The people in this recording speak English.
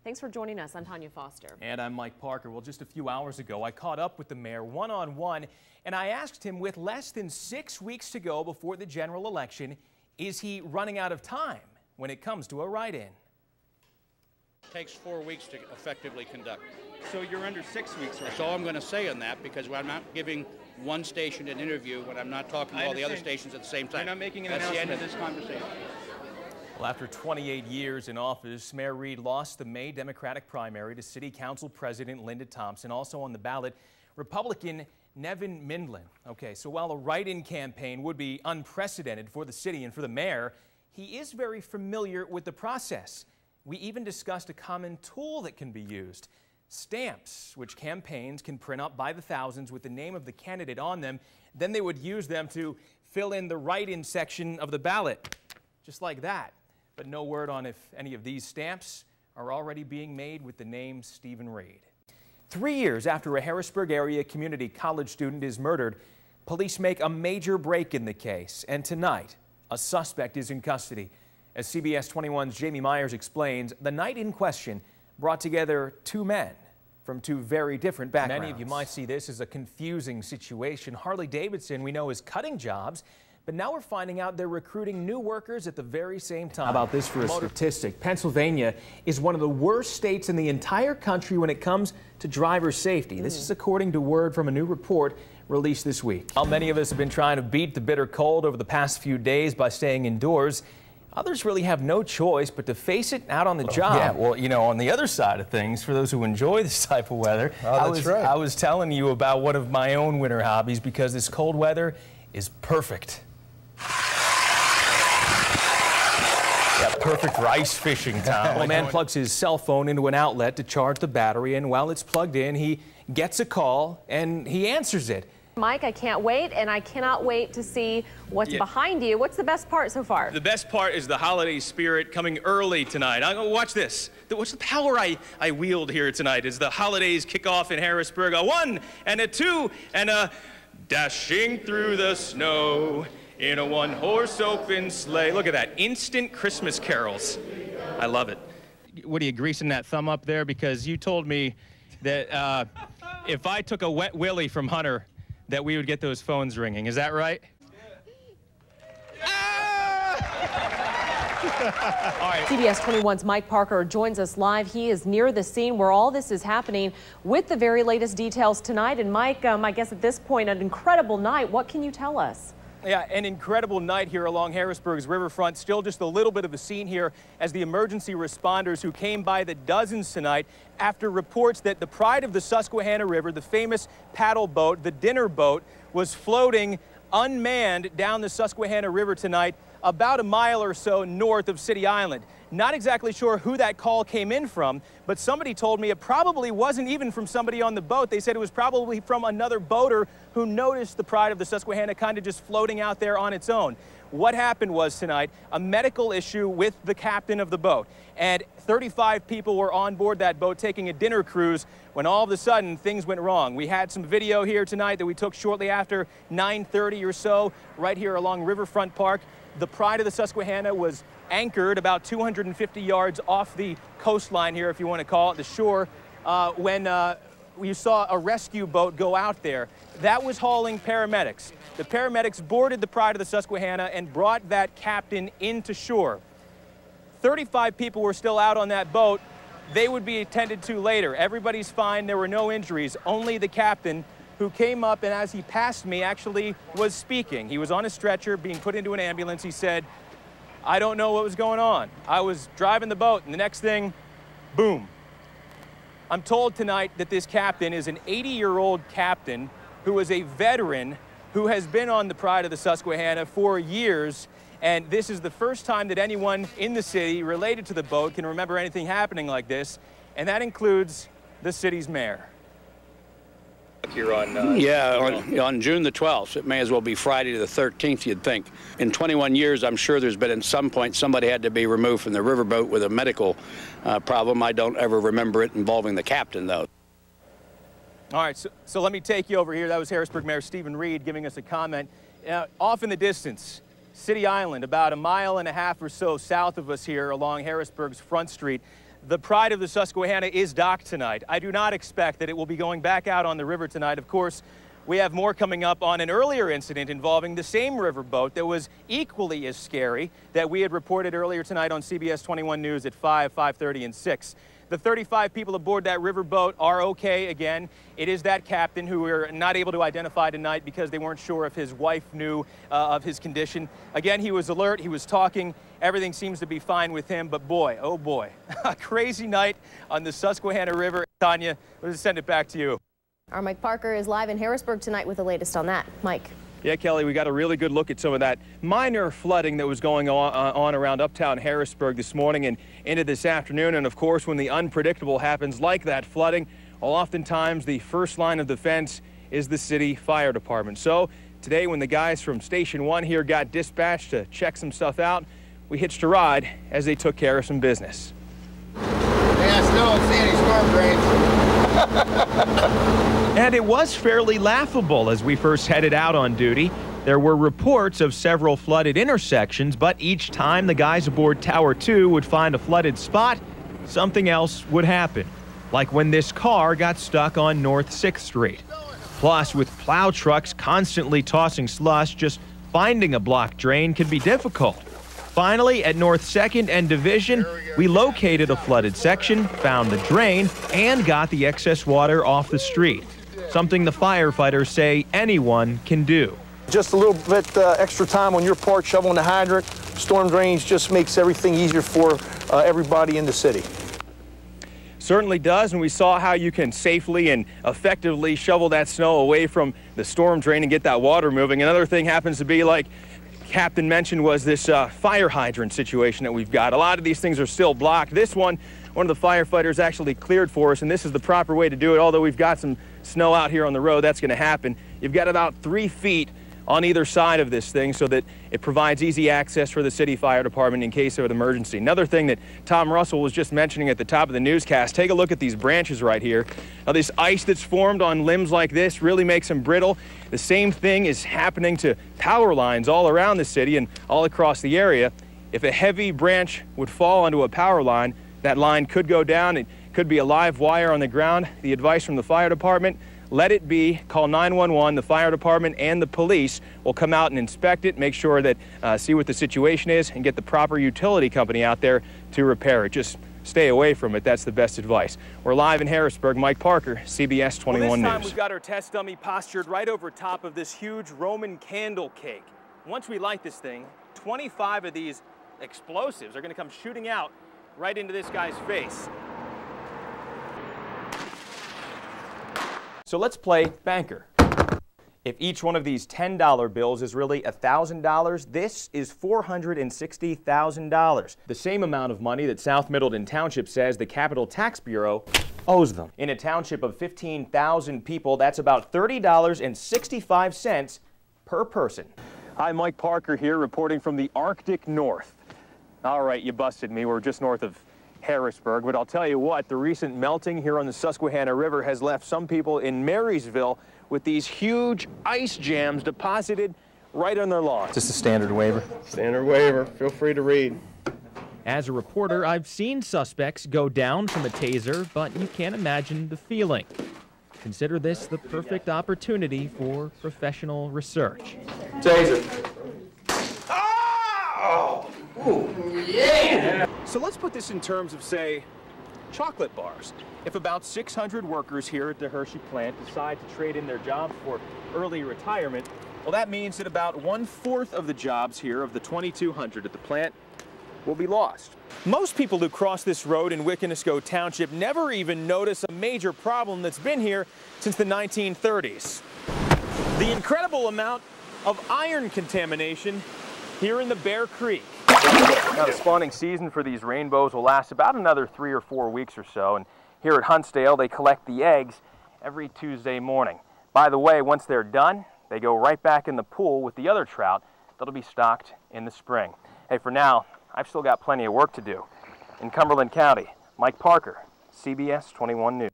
Thanks for joining us. I'm Tanya Foster. And I'm Mike Parker. Well, just a few hours ago, I caught up with the mayor one-on-one, and I asked him, with less than 6 weeks to go before the general election, is he running out of time when it comes to a write-in? It takes 4 weeks to effectively conduct. So you're under 6 weeks right That's all I'm going to say on that, because I'm not giving one station an interview when I'm not talking to all the other stations at the same time. You're not making an That's the end of announcement. this conversation. Well, after 28 years in office, Mayor Reed lost the May Democratic primary to City Council President Linda Thompson. Also on the ballot, Republican Nevin Mindlin. Okay, so while a write-in campaign would be unprecedented for the city and for the mayor, he is very familiar with the process. We even discussed a common tool that can be used. Stamps, which campaigns can print up by the thousands with the name of the candidate on them. Then they would use them to fill in the write-in section of the ballot, just like that. But no word on if any of these stamps are already being made with the name Stephen Reed. 3 years after a Harrisburg area community college student is murdered, police make a major break in the case. And tonight, a suspect is in custody. As CBS 21's Jamie Myers explains, the night in question brought together two men from two very different backgrounds. Many of you might see this as a confusing situation. Harley-Davidson, we know, is cutting jobs, but now we're finding out they're recruiting new workers at the very same time. How about this for a statistic? Pennsylvania is one of the worst states in the entire country when it comes to driver safety. This is according to word from a new report released this week. While many of us have been trying to beat the bitter cold over the past few days by staying indoors, others really have no choice but to face it out on the job. Yeah, well, you know, on the other side of things, for those who enjoy this type of weather, I was telling you about one of my own winter hobbies, because this cold weather is perfect. Yeah, perfect rice fishing time. Well, a man plugs his cell phone into an outlet to charge the battery, and while it's plugged in, he gets a call and he answers it. Mike, I can't wait, and I cannot wait to see what's behind you. What's the best part so far? The best part is the holiday spirit coming early tonight. Watch this. What's the power I wield here tonight as the holidays kick off in Harrisburg. A 1 and a 2 and a dashing through the snow in a one-horse open sleigh. Look at that. Instant Christmas carols. I love it. What are you greasing that thumb up there? Because you told me that if I took a wet willy from Hunter, that we would get those phones ringing. Is that right? All right. CBS 21's Mike Parker joins us live. He is near the scene where all this is happening with the very latest details tonight. And Mike, I guess at this point, an incredible night. What can you tell us? Yeah, an incredible night here along Harrisburg's riverfront. Still just a little bit of a scene here as the emergency responders who came by the dozens tonight after reports that the pride of the Susquehanna River, the famous paddle boat, the dinner boat, was floating unmanned down the Susquehanna River tonight, about a mile or so north of City Island. Not exactly sure who that call came in from, but somebody told me it probably wasn't even from somebody on the boat. They said it was probably from another boater who noticed the pride of the Susquehanna kind of just floating out there on its own. What happened was tonight a medical issue with the captain of the boat, and 35 people were on board that boat taking a dinner cruise when all of a sudden things went wrong. We had some video here tonight that we took shortly after 9:30 or so right here along Riverfront Park. The pride of the Susquehanna was anchored about 250 yards off the coastline here, if you want to call it, the shore, when you saw a rescue boat go out there. That was hauling paramedics. The paramedics boarded the pride of the Susquehanna and brought that captain into shore. 35 people were still out on that boat. They would be attended to later. Everybody's fine. There were no injuries. Only the captain, who came up and as he passed me actually was speaking. He was on a stretcher being put into an ambulance. He said, "I don't know what was going on. I was driving the boat and the next thing, boom." I'm told tonight that this captain is an 80-year-old captain who is a veteran who has been on the pride of the Susquehanna for years, and this is the first time that anyone in the city related to the boat can remember anything happening like this, and that includes the city's mayor. Here on, on June the 12th. It may as well be Friday the 13th, you'd think. In 21 years, I'm sure there's been at some point somebody had to be removed from the riverboat with a medical problem. I don't ever remember it involving the captain, though. All right, so let me take you over here. That was Harrisburg Mayor Stephen Reed giving us a comment. Off in the distance, City Island, about a mile and a half or so south of us here along Harrisburg's Front Street. The pride of the Susquehanna is docked tonight. I do not expect that it will be going back out on the river tonight. Of course, we have more coming up on an earlier incident involving the same riverboat that was equally as scary that we had reported earlier tonight on CBS 21 News at 5, 5:30, and 6. The 35 people aboard that riverboat are okay again. It is that captain who we're not able to identify tonight because they weren't sure if his wife knew of his condition. Again, he was alert, he was talking, everything seems to be fine with him, but boy, oh boy, a crazy night on the Susquehanna River. Tanya, let's send it back to you. Our Mike Parker is live in Harrisburg tonight with the latest on that. Mike. Yeah, Kelly, we got a really good look at some of that minor flooding that was going on around uptown Harrisburg this morning and into this afternoon. And of course, when the unpredictable happens like that flooding, well, oftentimes the first line of defense is the city fire department. So today, when the guys from Station 1 here got dispatched to check some stuff out, we hitched a ride as they took care of some business. Yeah, I still don't see any storm drains. And it was fairly laughable as we first headed out on duty. There were reports of several flooded intersections, but each time the guys aboard Tower 2 would find a flooded spot, something else would happen. Like when this car got stuck on North 6th Street. Plus, with plow trucks constantly tossing slush, just finding a blocked drain can be difficult. Finally, at North 2nd and Division, we located a flooded section, found the drain, and got the excess water off the street. Something the firefighters say anyone can do. Just a little bit extra time on your part shoveling the hydrant. Storm drains just makes everything easier for everybody in the city. Certainly does, and we saw how you can safely and effectively shovel that snow away from the storm drain and get that water moving. Another thing happens to be, like Captain mentioned, was this fire hydrant situation that we've got. A lot of these things are still blocked. This one of the firefighters actually cleared for us, and this is the proper way to do it. Although we've got some snow out here on the road, that's going to happen. You've got about 3 feet on either side of this thing so that it provides easy access for the city fire department in case of an emergency. Another thing that Tom Russell was just mentioning at the top of the newscast, take a look at these branches right here. Now, this ice that's formed on limbs like this really makes them brittle. The same thing is happening to power lines all around the city and all across the area. If a heavy branch would fall onto a power line, that line could go down. It could be a live wire on the ground. The advice from the fire department, let it be. Call 911. The fire department and the police will come out and inspect it, make sure that, see what the situation is, and get the proper utility company out there to repair it. Just stay away from it. That's the best advice. We're live in Harrisburg. Mike Parker, CBS 21 News. This time we've got our test dummy postured right over top of this huge Roman candle cake. Once we light this thing, 25 of these explosives are going to come shooting out right into this guy's face. So let's play banker. If each one of these $10 bills is really $1,000, this is $460,000. The same amount of money that South Middleton Township says the Capital Tax Bureau owes them. In a township of 15,000 people, that's about $30.65 per person. Hi, Mike Parker here, reporting from the Arctic North. All right, you busted me. We're just north of Harrisburg, but I'll tell you what, the recent melting here on the Susquehanna River has left some people in Marysville with these huge ice jams deposited right on their lawns. Just a standard waiver. Standard waiver. Feel free to read. As a reporter, I've seen suspects go down from a taser, but you can't imagine the feeling. Consider this the perfect opportunity for professional research. Taser. Oh! Ooh, yeah! So let's put this in terms of, say, chocolate bars. If about 600 workers here at the Hershey plant decide to trade in their jobs for early retirement, well, that means that about 1/4 of the jobs here of the 2,200 at the plant will be lost. Most people who cross this road in Wiconisco Township never even notice a major problem that's been here since the 1930s. The incredible amount of iron contamination here in the Bear Creek. Now, the spawning season for these rainbows will last about another 3 or 4 weeks or so, and here at Huntsdale, they collect the eggs every Tuesday morning. By the way, once they're done, they go right back in the pool with the other trout that'll be stocked in the spring. Hey, for now, I've still got plenty of work to do. In Cumberland County, Mike Parker, CBS 21 News.